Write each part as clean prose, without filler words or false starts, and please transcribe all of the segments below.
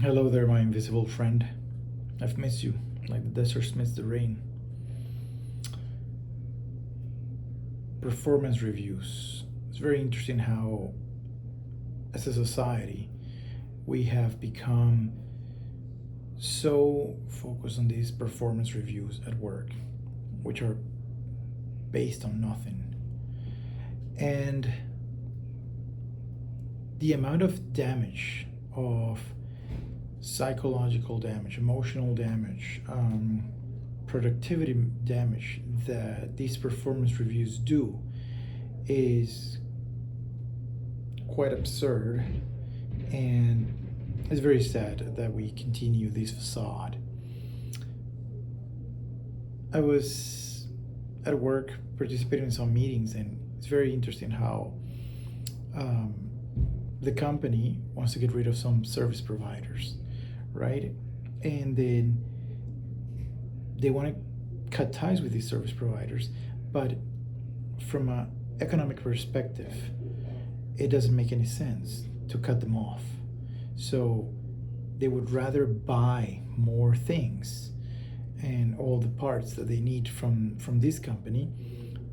Hello there, my invisible friend. I've missed you, like the desert missed the rain. Performance reviews. It's very interesting how, as a society, we have become so focused on these performance reviews at work, which are based on nothing. And the amount of damage, of psychological damage, emotional damage, productivity damage that these performance reviews do is quite absurd, and it's very sad that we continue this facade. I was at work participating in some meetings, and it's very interesting how um, the company wants to get rid of some service providers, right? And then they want to cut ties with these service providers, but from an economic perspective, it doesn't make any sense to cut them off. So they would rather buy more things and all the parts that they need from this company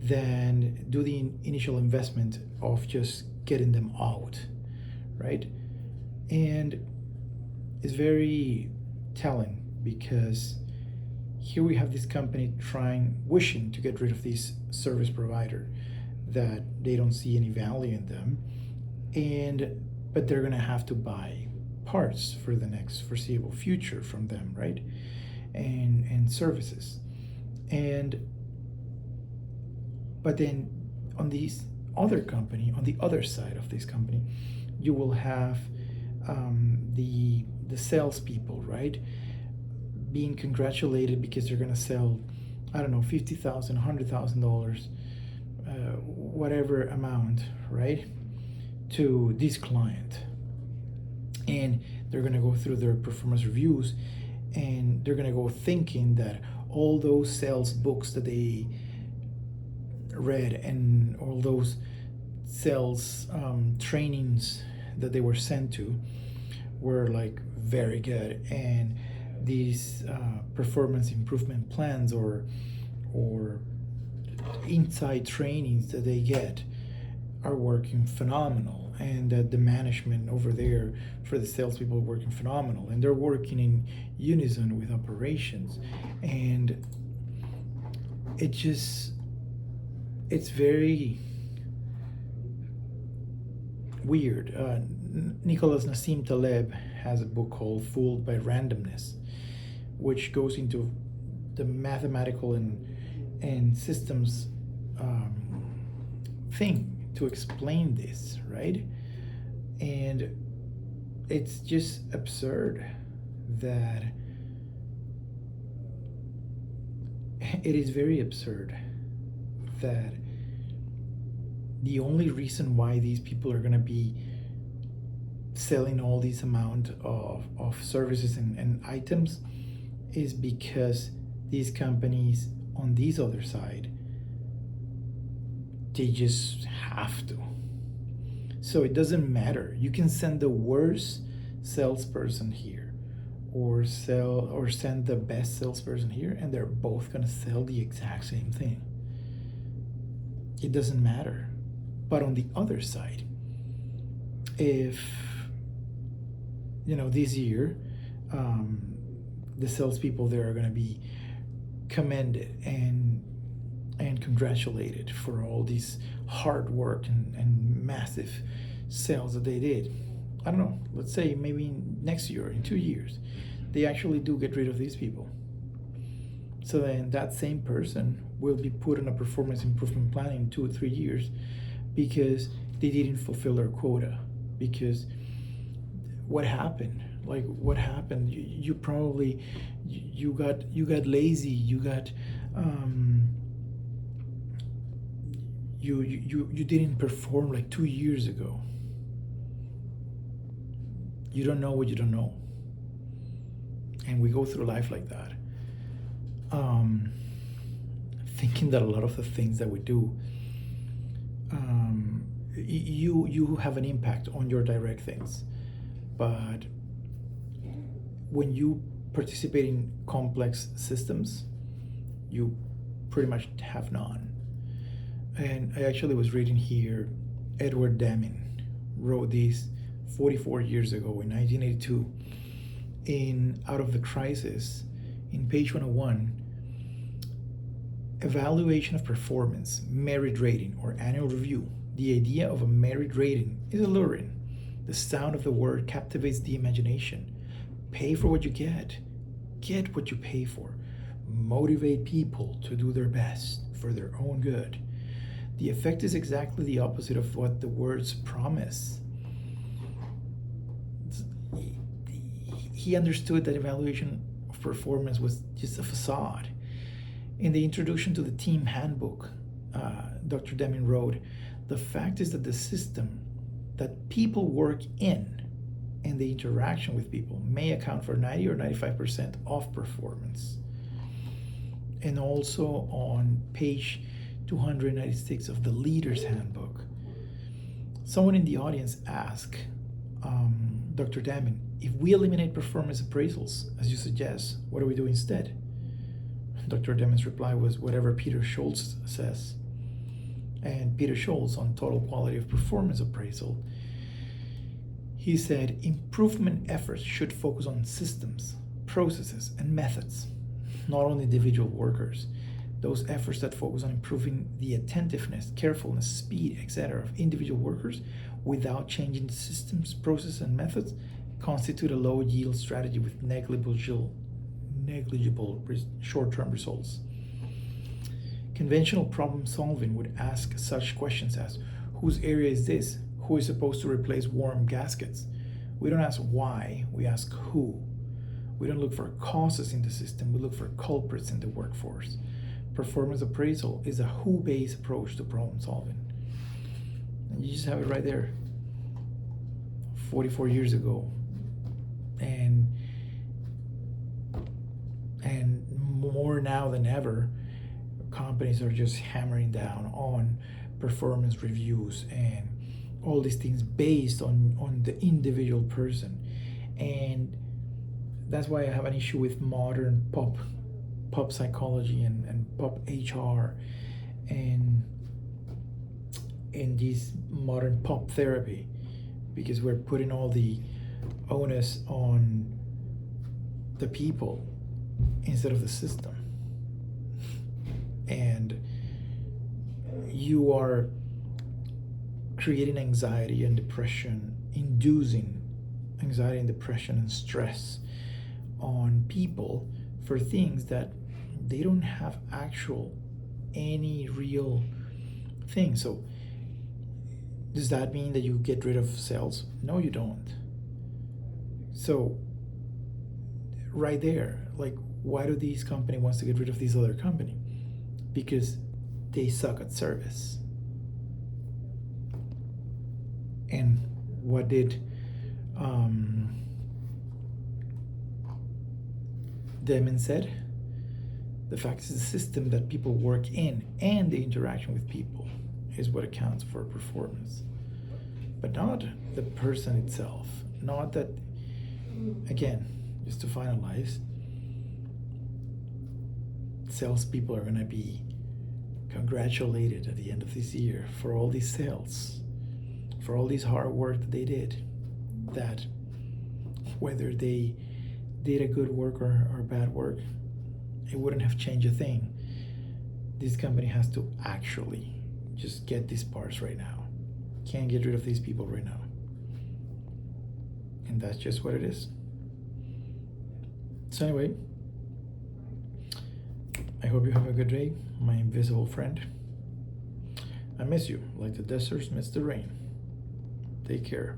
than do the initial investment of just getting them out, right? And it's very telling because here we have this company wishing to get rid of this service provider that they don't see any value in them, and but they're gonna have to buy parts for the next foreseeable future from them, right? And services. And but then on these other company, on the other side of this company, you will have the salespeople, right, being congratulated because they're gonna sell, I don't know, $50,000, $100,000, whatever amount, right, to this client, and they're gonna go through their performance reviews, and they're gonna go thinking that all those sales books that they read and all those sales trainings that they were sent to were like very good, and these performance improvement plans or inside trainings that they get are working phenomenal, and that the management over there for the salespeople are working phenomenal, and they're working in unison with operations, and it's very weird. Nassim Taleb has a book called Fooled by Randomness, which goes into the mathematical and systems thing to explain this, right? And it's just absurd that it is very absurd that the only reason why these people are going to be selling all these amount of services and items is because these companies on this other side, they just have to. So it doesn't matter. You can send the worst salesperson here or send the best salesperson here, and they're both going to sell the exact same thing. It doesn't matter. But on the other side, if this year the salespeople there are going to be commended and congratulated for all this hard work and massive sales that they did. I don't know, let's say maybe next year, in 2 years, they actually do get rid of these people. So then that same person will be put on a performance improvement plan in 2 or 3 years because they didn't fulfill their quota. Because what happened? You probably you got lazy. You got you didn't perform like 2 years ago. You don't know what you don't know, and we go through life like that, thinking that a lot of the things that we do, you have an impact on your direct things, but when you participate in complex systems, you pretty much have none. And I actually was reading here, Edward Deming wrote this 44 years ago in 1982 in Out of the Crisis, in page 101, evaluation of performance, merit rating, or annual review. The idea of a merit rating is alluring. The sound of the word captivates the imagination. Pay for what you get what you pay for. Motivate people to do their best for their own good. The effect is exactly the opposite of what the words promise. He understood that evaluation of performance was just a facade. In the introduction to the team handbook, Dr. Deming wrote, "The fact is that the system that people work in and the interaction with people may account for 90 or 95% of performance." And also on page 296 of the Leader's Handbook, someone in the audience asked Dr. Deming, "If we eliminate performance appraisals, as you suggest, what do we do instead?" Dr. Deming's reply was, "Whatever Peter Scholtes says." And Peter Scholtes, on total quality of performance appraisal, he said, "Improvement efforts should focus on systems, processes, and methods, not on individual workers. Those efforts that focus on improving the attentiveness, carefulness, speed, etc. of individual workers without changing the systems, processes, and methods constitute a low-yield strategy with negligible short-term results." Conventional problem solving would ask such questions as, whose area is this? Who is supposed to replace warm gaskets? We don't ask why, we ask who. We don't look for causes in the system, we look for culprits in the workforce. Performance appraisal is a who-based approach to problem solving. And you just have it right there. 44 years ago. And more now than ever, companies are just hammering down on performance reviews and all these things based on the individual person. And that's why I have an issue with modern pop psychology and pop HR and this modern pop therapy, because we're putting all the onus on the people instead of the system. And you are creating anxiety and depression, inducing anxiety and depression and stress on people for things that they don't have any real thing. So does that mean that you get rid of sales? No, you don't. So right there, like, why do these company wants to get rid of this other company? Because they suck at service. And what did Deming said? The fact is the system that people work in and the interaction with people is what accounts for performance, but not the person itself. Not that, again, just to finalize, salespeople are going to be congratulated at the end of this year for all these sales, for all this hard work that they did, that whether they did a good work or bad work, it wouldn't have changed a thing. This company has to actually just get these parts right now. Can't get rid of these people right now. And that's just what it is. So anyway, I hope you have a good day, my invisible friend. I miss you like the deserts miss the rain. Take care.